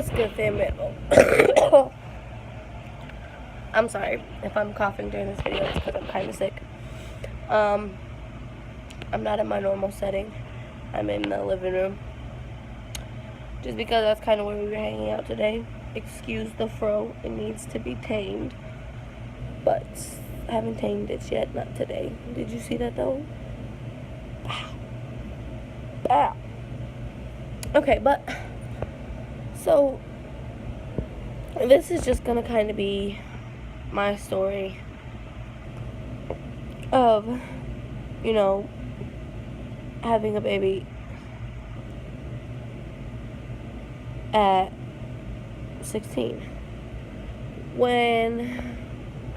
What's good, family? I'm sorry if I'm coughing during this video. It's because I'm kind of sick. I'm not in my normal setting. I'm in the living room. Just because that's kind of where we were hanging out today. Excuse the fro. It needs to be tamed. But I haven't tamed it yet. Not today. Did you see that, though? Ow. Okay, but... So... This is just gonna kind of be my story of, you know, having a baby at 16.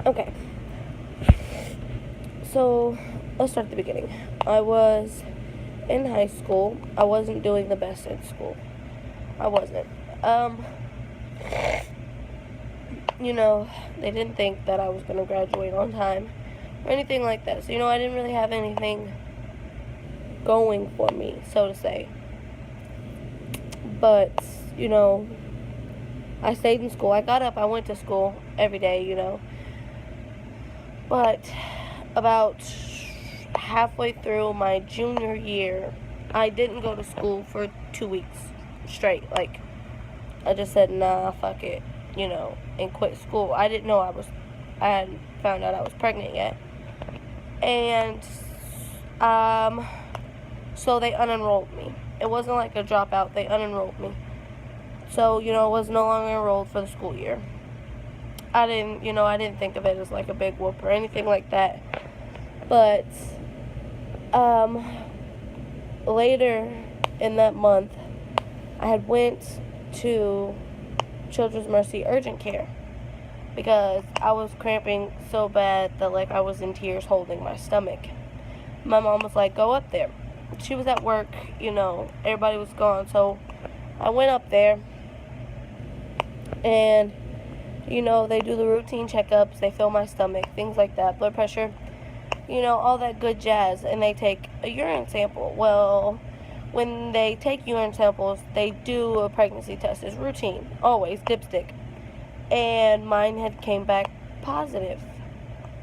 Okay. So, let's start at the beginning. I was in high school. I wasn't doing the best in school. I wasn't. You know, they didn't think that I was going to graduate on time or anything like that. So, you know, I didn't really have anything going for me, so to say. But, you know, I stayed in school. I got up, I went to school every day, you know. But about halfway through my junior year, I didn't go to school for 2 weeks straight. Like, I just said, nah, fuck it, you know, and quit school. I didn't know I hadn't found out I was pregnant yet. And, so they unenrolled me. It wasn't like a dropout, they unenrolled me. So, you know, I was no longer enrolled for the school year. I didn't think of it as like a big whoop or anything like that. But, later in that month, I had went to Children's Mercy Urgent Care because I was cramping so bad that like I was in tears holding my stomach. My mom was like, go up there. She was at work, you know, everybody was gone, so I went up there and, you know, they do the routine checkups, they feel my stomach, things like that, blood pressure, you know, all that good jazz, and they take a urine sample. Well, when they take urine samples, they do a pregnancy test. It's routine, always, dipstick. And mine had came back positive.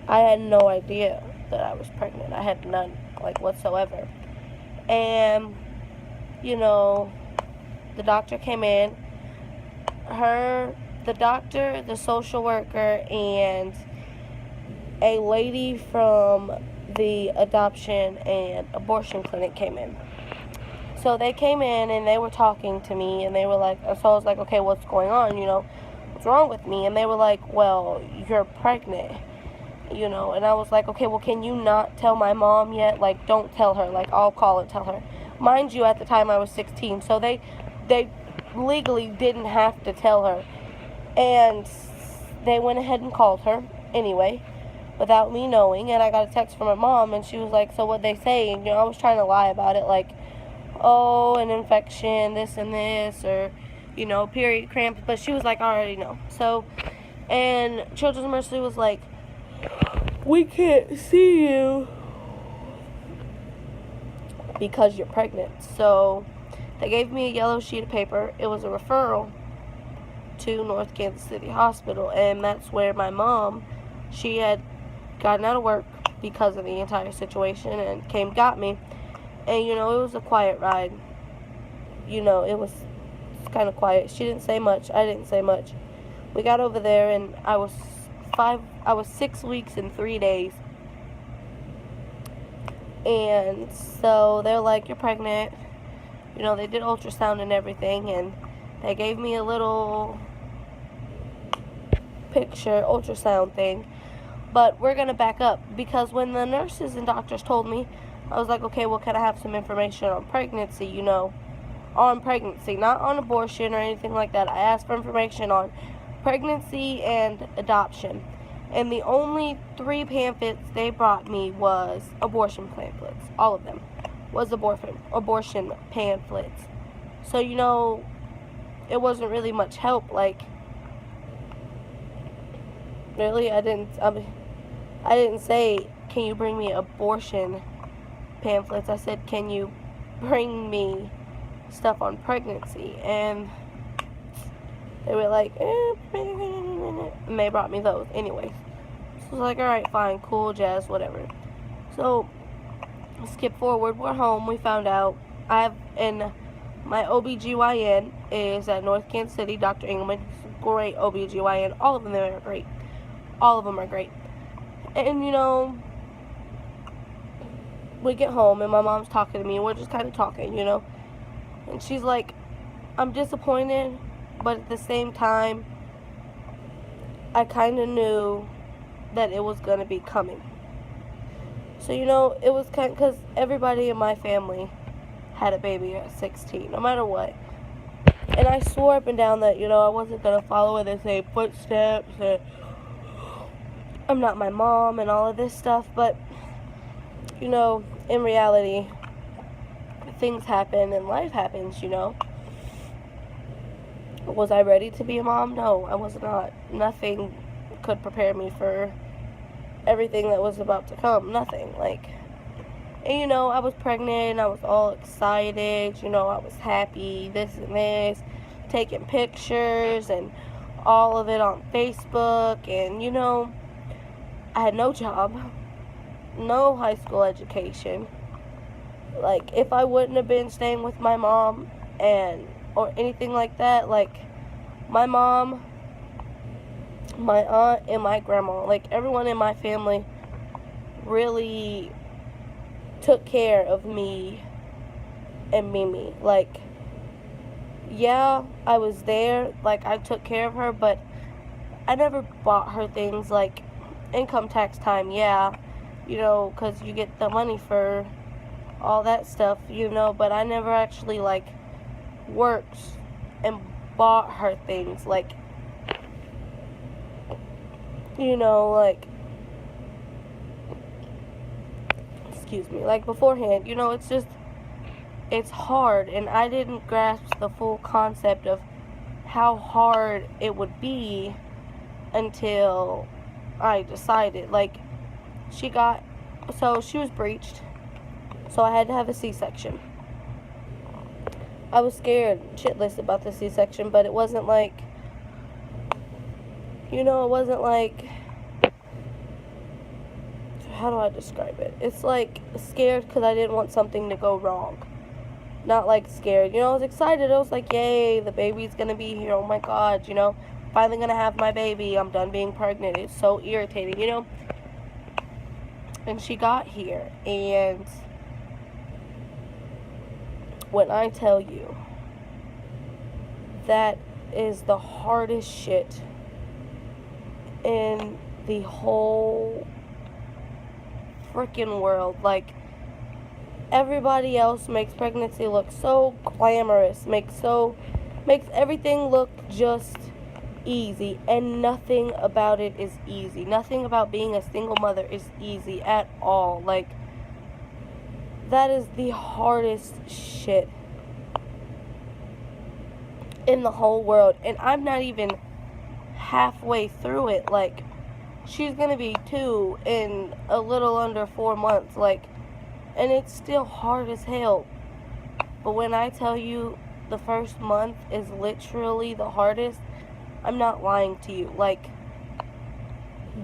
I had no idea that I was pregnant. I had none, like, whatsoever. And, you know, the doctor came in. The doctor, the social worker, and a lady from the adoption and abortion clinic came in. So they came in and they were talking to me and they were like, so I was like, okay, what's going on, you know, what's wrong with me? And they were like, well, you're pregnant, you know, and I was like, okay, well, can you not tell my mom yet? Like, don't tell her, like, I'll call and tell her. Mind you, at the time I was 16, so they legally didn't have to tell her. And they went ahead and called her anyway, without me knowing, and I got a text from my mom, and she was like, so what'd they say? And, you know, I was trying to lie about it, like, oh, an infection, this and this, or, you know, period cramps, but she was like, I already know. So, and Children's Mercy was like, we can't see you because you're pregnant. So, they gave me a yellow sheet of paper. It was a referral to North Kansas City Hospital, and that's where my mom, she had gotten out of work because of the entire situation and got me. And, you know, it was a quiet ride. You know, it was kind of quiet. She didn't say much. I didn't say much. We got over there, and I was 6 weeks and 3 days. And so they're like, you're pregnant. You know, they did ultrasound and everything, and they gave me a little picture ultrasound thing. But we're going to back up, because when the nurses and doctors told me, I was like, okay, well, can I have some information on pregnancy, you know, on pregnancy, not on abortion or anything like that. I asked for information on pregnancy and adoption. And the only 3 pamphlets they brought me was abortion pamphlets. All of them was abortion pamphlets. So, you know, it wasn't really much help. Like, really, I didn't say, can you bring me abortion pamphlets? I said, can you bring me stuff on pregnancy? And They were like, and they brought me those. Anyways, so I was like, alright, fine, cool, jazz, whatever. So, skip forward, we're home, we found out. My OBGYN is at North Kansas City, Dr. Engelman. Great OBGYN. All of them are great. All of them are great. And, we get home and my mom's talking to me and we're just kind of talking, And she's like, I'm disappointed, but at the same time, I kind of knew that it was going to be coming. So, it was kind of, because everybody in my family had a baby at 16, no matter what. And I swore up and down that, I wasn't going to follow in the same footsteps, and I'm not my mom and all of this stuff, but, in reality, things happen and life happens, Was I ready to be a mom? No, I was not. Nothing could prepare me for everything that was about to come. Nothing. And I was pregnant, I was all excited, I was happy, this and this, taking pictures and all of it on Facebook, and I had no job, no high school education. If I wouldn't have been staying with my mom or anything like that, my mom, my aunt, and my grandma, everyone in my family really took care of me and Mimi. Yeah, I was there, I took care of her, but I never bought her things, income tax time, yeah, because you get the money for all that stuff, but I never actually, worked and bought her things, excuse me, beforehand, it's hard, and I didn't grasp the full concept of how hard it would be until I decided, she was breached, so I had to have a C-section. I was scared shitless about the C-section, but it wasn't how do I describe it? It's scared because I didn't want something to go wrong. Not scared. I was excited. I was yay, the baby's gonna be here. Oh my God, finally gonna have my baby. I'm done being pregnant. It's so irritating, And she got here, and when I tell you, that is the hardest shit in the whole freaking world. Everybody else makes pregnancy look so glamorous, makes everything look just easy, and nothing about it is easy. Nothing about being a single mother is easy at all. That is the hardest shit in the whole world, and I'm not even halfway through it. She's gonna be 2 in a little under 4 months, and it's still hard as hell. But when I tell you the first month is literally the hardest, I'm not lying to you.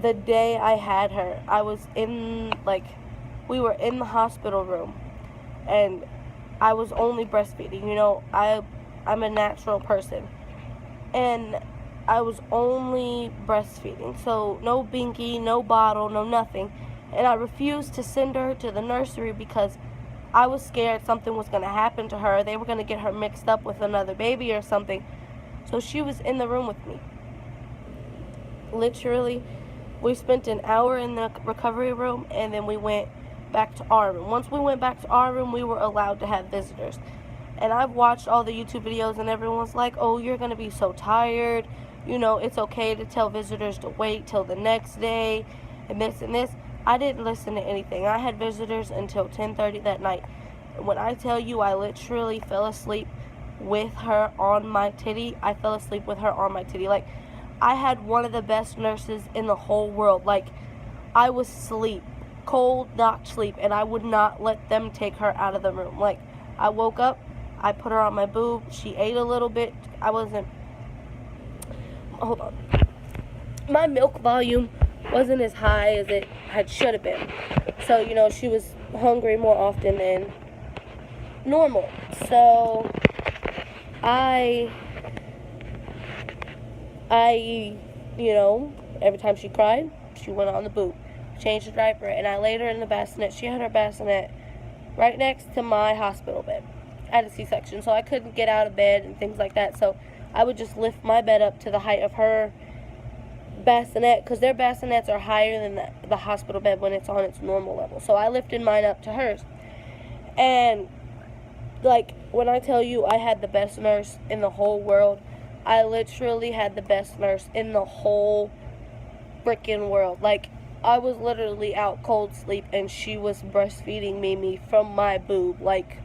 The day I had her, I was in, we were in the hospital room, and I was only breastfeeding. I'm a natural person, and I was only breastfeeding, so no binky, no bottle, no nothing. And I refused to send her to the nursery because I was scared something was going to happen to her. They were going to get her mixed up with another baby or something. So she was in the room with me. Literally, we spent an hour in the recovery room, and then we went back to our room. Once we went back to our room, we were allowed to have visitors. And I've watched all the YouTube videos, and everyone's like, oh, you're going to be so tired. It's okay to tell visitors to wait till the next day, and this and this. I didn't listen to anything. I had visitors until 10:30 that night. When I tell you I literally fell asleep with her on my titty, I fell asleep with her on my titty. I had one of the best nurses in the whole world. I was asleep, cold, knocked sleep, and I would not let them take her out of the room. I woke up, I put her on my boob, she ate a little bit. hold on. My milk volume wasn't as high as it should have been. So, you know, she was hungry more often than normal. So, I, you know, every time she cried, she went on the boob, changed the diaper, and I laid her in the bassinet. She had her bassinet right next to my hospital bed. I had a C-section, so I couldn't get out of bed and things like that. So I would just lift my bed up to the height of her bassinet, because their bassinets are higher than the hospital bed when it's on its normal level. So I lifted mine up to hers. And, like, when I tell you I had the best nurse in the whole world, I literally had the best nurse in the whole freaking world. Like, I was literally out cold sleep, and she was breastfeeding Mimi from my boob, like,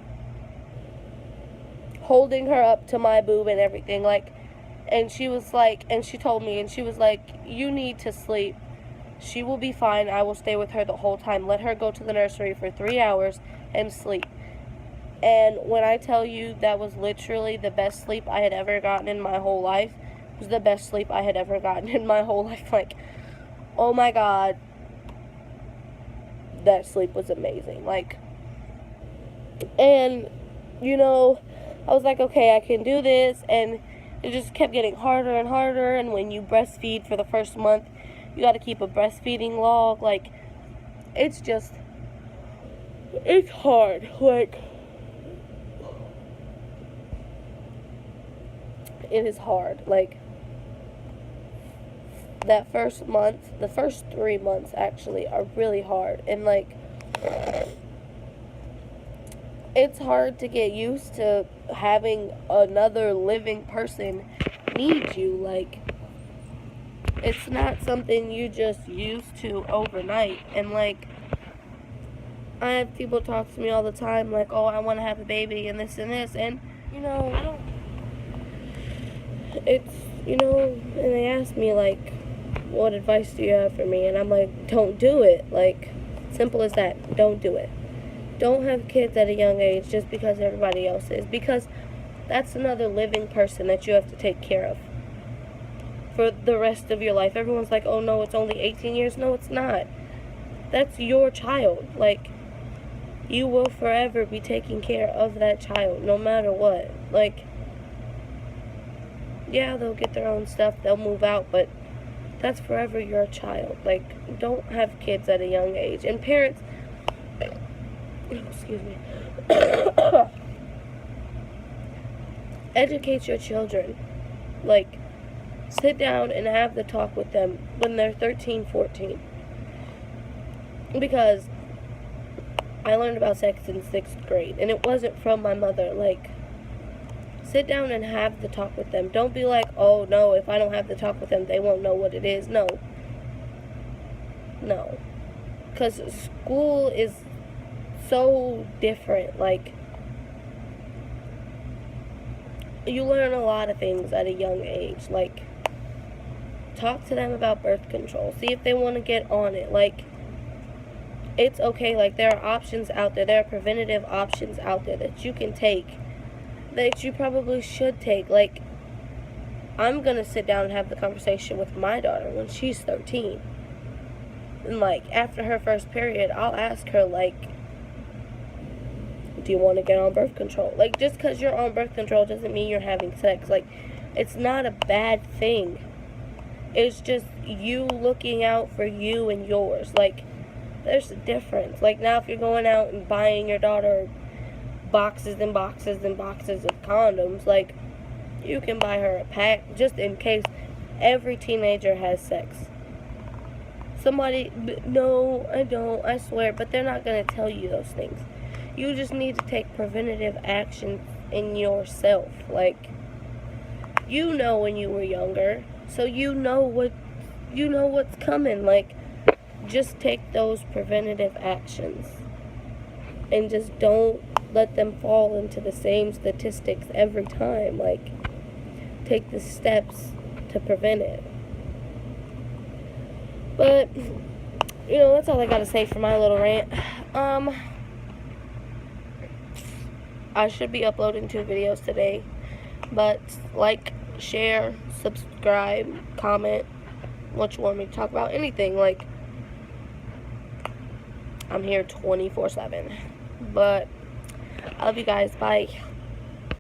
holding her up to my boob and everything, like, and she was like, and she told me, and she was like, you need to sleep. She will be fine. I will stay with her the whole time. Let her go to the nursery for 3 hours and sleep. And when I tell you that was literally the best sleep I had ever gotten in my whole life, it was the best sleep I had ever gotten in my whole life. Like, oh my God, that sleep was amazing. Like, and, you know, I was like, okay, I can do this, and it just kept getting harder and harder. And when you breastfeed for the first month, you got to keep a breastfeeding log. Like, it's just, it's hard. Like, it is hard. Like, that first month, the first 3 months actually are really hard. And, like, it's hard to get used to having another living person need you. Like, it's not something you just used to overnight. And, like, I have people talk to me all the time, like, oh, I want to have a baby and this and this. And, you know, it's, you know, and they ask me, like, what advice do you have for me? And I'm like, don't do it. Like, simple as that. Don't do it. Don't have kids at a young age just because everybody else is. Because that's another living person that you have to take care of for the rest of your life. Everyone's like, oh no, it's only 18 years. No, it's not. That's your child. Like, you will forever be taking care of that child, no matter what. Like, yeah, they'll get their own stuff, they'll move out, but that's forever your child. Like, don't have kids at a young age. And parents, excuse me, educate your children. Like, sit down and have the talk with them when they're 13, 14. Because I learned about sex in 6th grade, and it wasn't from my mother. Like, sit down and have the talk with them. Don't be like, oh no, if I don't have the talk with them, they won't know what it is. No. No. Because school is so different. Like, you learn a lot of things at a young age. Like, talk to them about birth control. See if they want to get on it. Like, it's okay. Like, there are options out there. There are preventative options out there that you can take, that you probably should take. Like, I'm going to sit down and have the conversation with my daughter when she's 13. And, like, after her first period, I'll ask her, like, do you want to get on birth control? Like, just because you're on birth control doesn't mean you're having sex. Like, it's not a bad thing. It's just you looking out for you and yours. Like, there's a difference. Like, now if you're going out and buying your daughter boxes and boxes and boxes of condoms, like, you can buy her a pack just in case. Every teenager has sex. Somebody, no, I don't, I swear, but they're not going to tell you those things. You just need to take preventative action in yourself. Like, you know when you were younger, so you know what's coming. Like, just take those preventative actions and just don't let them fall into the same statistics every time. Like, take the steps to prevent it. But, you know, that's all I gotta say for my little rant. I should be uploading 2 videos today, but like, share, subscribe, comment what you want me to talk about. Anything. Like, I'm here 24/7. But I love you guys. Bye.